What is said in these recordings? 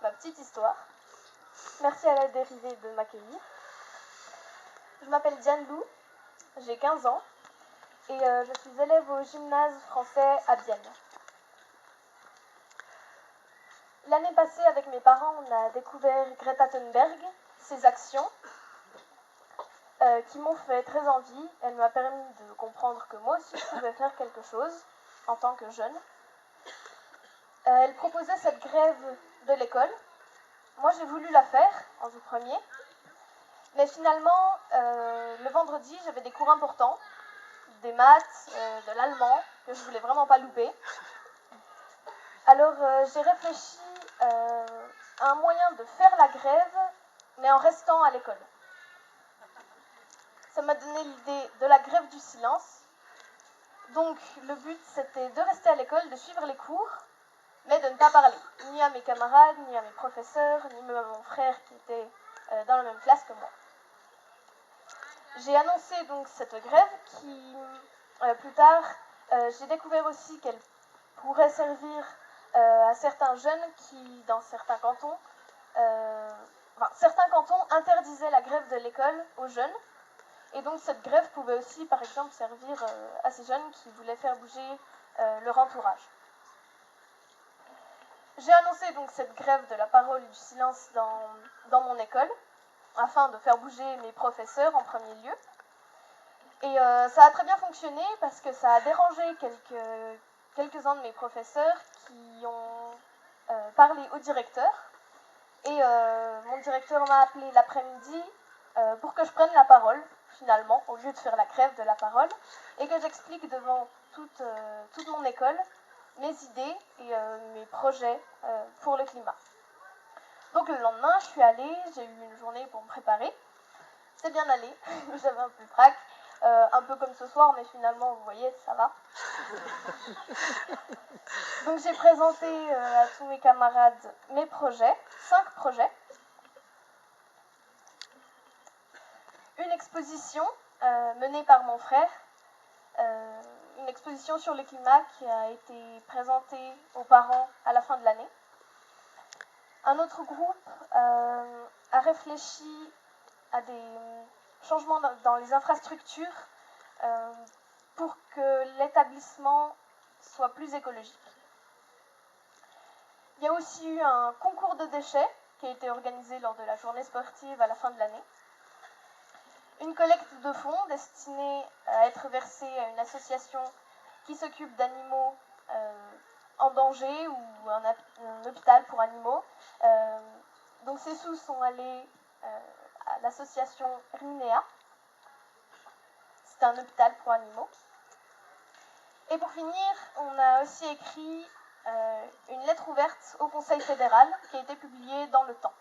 ma petite histoire. Merci à la dérivée de m'accueillir. Je m'appelle Diane Lou, j'ai 15 ans et je suis élève au gymnase français à Bienne. L'année passée, avec mes parents, on a découvert Greta Thunberg, ses actions qui m'ont fait très envie. Elle m'a permis de comprendre que moi aussi je pouvais faire quelque chose en tant que jeune. Elle proposait cette grève de l'école. Moi j'ai voulu la faire en tout premier, mais finalement le vendredi j'avais des cours importants, des maths, de l'allemand que je voulais vraiment pas louper. Alors j'ai réfléchi à un moyen de faire la grève mais en restant à l'école. Ça m'a donné l'idée de la grève du silence. Donc le but c'était de rester à l'école, de suivre les cours, mais de ne pas parler, ni à mes camarades, ni à mes professeurs, ni même à mon frère qui était dans la même classe que moi. J'ai annoncé donc cette grève qui, plus tard, j'ai découvert aussi qu'elle pourrait servir à certains jeunes qui, dans certains cantons, certains cantons interdisaient la grève de l'école aux jeunes. Et donc cette grève pouvait aussi, par exemple, servir à ces jeunes qui voulaient faire bouger leur entourage. J'ai annoncé donc cette grève de la parole et du silence dans mon école, afin de faire bouger mes professeurs en premier lieu. Et ça a très bien fonctionné parce que ça a dérangé quelques-uns de mes professeurs qui ont parlé au directeur. Et mon directeur m'a appelé l'après-midi pour que je prenne la parole, finalement, au lieu de faire la grève de la parole, et que j'explique devant toute mon école mes idées et mes projets pour le climat. Donc le lendemain, je suis allée, j'ai eu une journée pour me préparer. C'est bien allé, j'avais un peu trac, un peu comme ce soir, mais finalement, vous voyez, ça va. Donc j'ai présenté à tous mes camarades mes projets, 5 projets. Une exposition menée par mon frère, une exposition sur le climat qui a été présentée aux parents à la fin de l'année. Un autre groupe a réfléchi à des changements dans les infrastructures pour que l'établissement soit plus écologique. Il y a aussi eu un concours de déchets qui a été organisé lors de la journée sportive à la fin de l'année. Une collecte de fonds destinée à être versée à une association qui s'occupe d'animaux en danger ou un hôpital pour animaux. Donc ces sous sont allés à l'association Riminea. C'est un hôpital pour animaux. Et pour finir, on a aussi écrit une lettre ouverte au Conseil fédéral qui a été publiée dans Le Temps.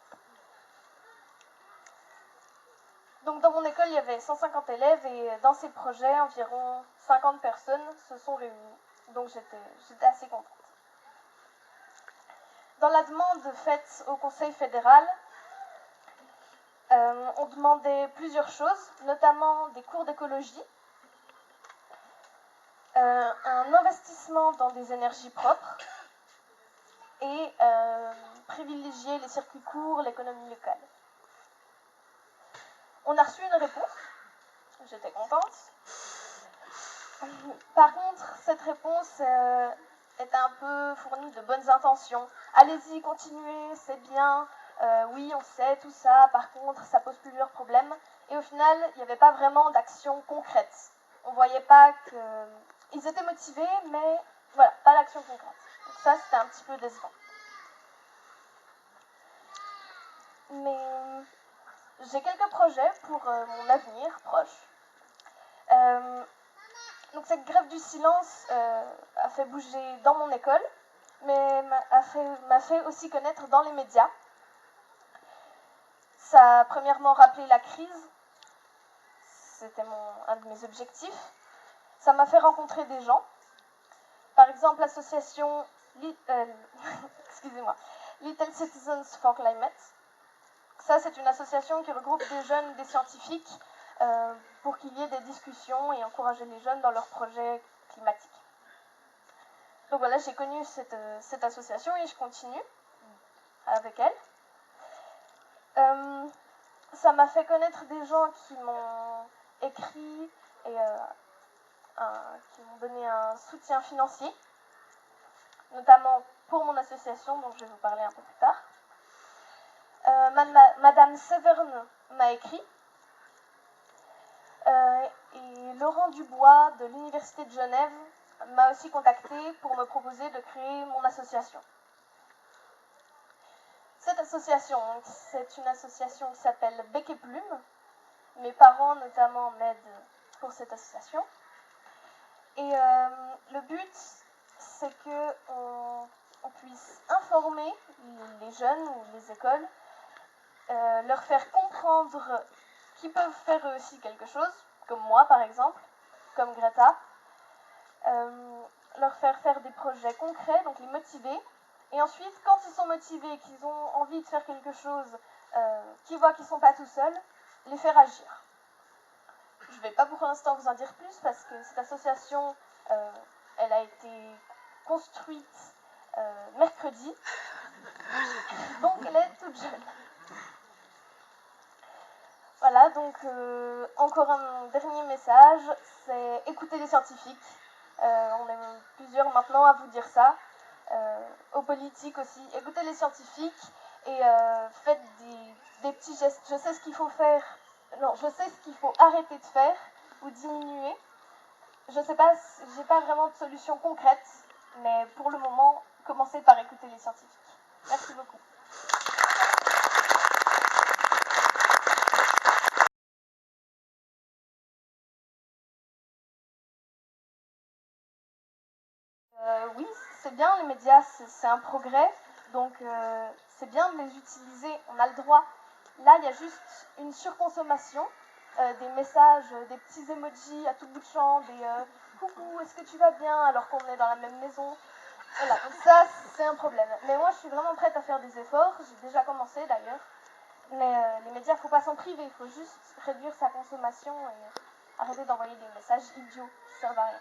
Donc dans mon école, il y avait 150 élèves et dans ces projets, environ 50 personnes se sont réunies. Donc j'étais assez contente. Dans la demande faite au Conseil fédéral, on demandait plusieurs choses, notamment des cours d'écologie, un investissement dans des énergies propres et privilégier les circuits courts, l'économie locale. On a reçu une réponse, j'étais contente. Par contre, cette réponse était un peu fournie de bonnes intentions. Allez-y, continuez, c'est bien, oui, on sait tout ça, par contre, ça pose plusieurs problèmes. Et au final, il n'y avait pas vraiment d'action concrète. On ne voyait pas qu'ils étaient motivés, mais voilà, pas d'action concrète. Donc ça, c'était un petit peu décevant. Mais j'ai quelques projets pour mon avenir proche. Donc cette grève du silence a fait bouger dans mon école, mais m'a fait aussi connaître dans les médias. Ça a premièrement rappelé la crise, c'était un de mes objectifs. Ça m'a fait rencontrer des gens, par exemple l'association Little Citizens for Climate. Ça, c'est une association qui regroupe des jeunes, des scientifiques, pour qu'il y ait des discussions et encourager les jeunes dans leurs projets climatiques. Donc voilà, j'ai connu cette association et je continue. avec elle. Ça m'a fait connaître des gens qui m'ont écrit et qui m'ont donné un soutien financier, notamment pour mon association, dont je vais vous parler un peu plus tard. Madame Severn m'a écrit, et Laurent Dubois de l'Université de Genève m'a aussi contacté pour me proposer de créer mon association. Cette association, c'est une association qui s'appelle Bec et Plume. Mes parents notamment m'aident pour cette association. Et le but, c'est qu'on puisse informer les jeunes ou les écoles, leur faire comprendre qu'ils peuvent faire eux aussi quelque chose, comme moi par exemple, comme Greta, leur faire des projets concrets, donc les motiver. Et ensuite, quand ils sont motivés, qu'ils ont envie de faire quelque chose, qu'ils voient qu'ils ne sont pas tout seuls, les faire agir. Je ne vais pas pour l'instant vous en dire plus parce que cette association, elle a été construite mercredi, donc elle est toute jeune. Voilà, donc encore un dernier message, c'est écouter les scientifiques. On est plusieurs maintenant à vous dire ça. Aux politiques aussi, écoutez les scientifiques et faites des petits gestes. Je sais ce qu'il faut faire, non, je sais ce qu'il faut arrêter de faire ou diminuer. Je sais pas, j'ai pas vraiment de solution concrète, mais pour le moment, commencez par écouter les scientifiques. Merci beaucoup. Oui, c'est bien, les médias, c'est un progrès, donc c'est bien de les utiliser, on a le droit. Là, il y a juste une surconsommation, des messages, des petits emojis à tout bout de champ, des coucou, est-ce que tu vas bien alors qu'on est dans la même maison. Voilà, donc ça, c'est un problème. Mais moi, je suis vraiment prête à faire des efforts, j'ai déjà commencé d'ailleurs. Mais les médias, il ne faut pas s'en priver, il faut juste réduire sa consommation et arrêter d'envoyer des messages idiots qui servent à rien.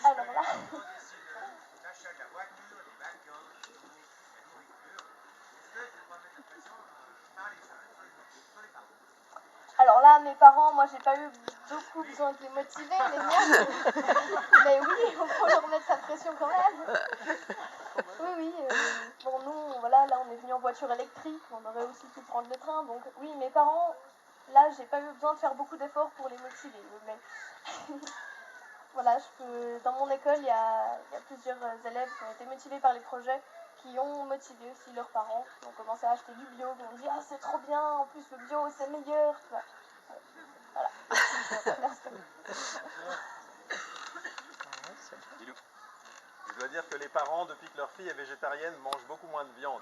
Alors là, alors là, mes parents, moi j'ai pas eu beaucoup besoin de les motiver, les miens. Mais oui, il faut leur mettre sa pression quand même. Oui, bon nous, voilà, là on est venu en voiture électrique, on aurait aussi pu prendre le train, donc oui, mes parents, là j'ai pas eu besoin de faire beaucoup d'efforts pour les motiver, mais voilà, dans mon école, il y a plusieurs élèves qui ont été motivés par les projets, qui ont motivé aussi leurs parents, qui ont commencé à acheter du bio, qui ont dit « Ah, c'est trop bien, en plus le bio, c'est meilleur !» Voilà. Je dois dire que les parents, depuis que leur fille est végétarienne, mangent beaucoup moins de viande.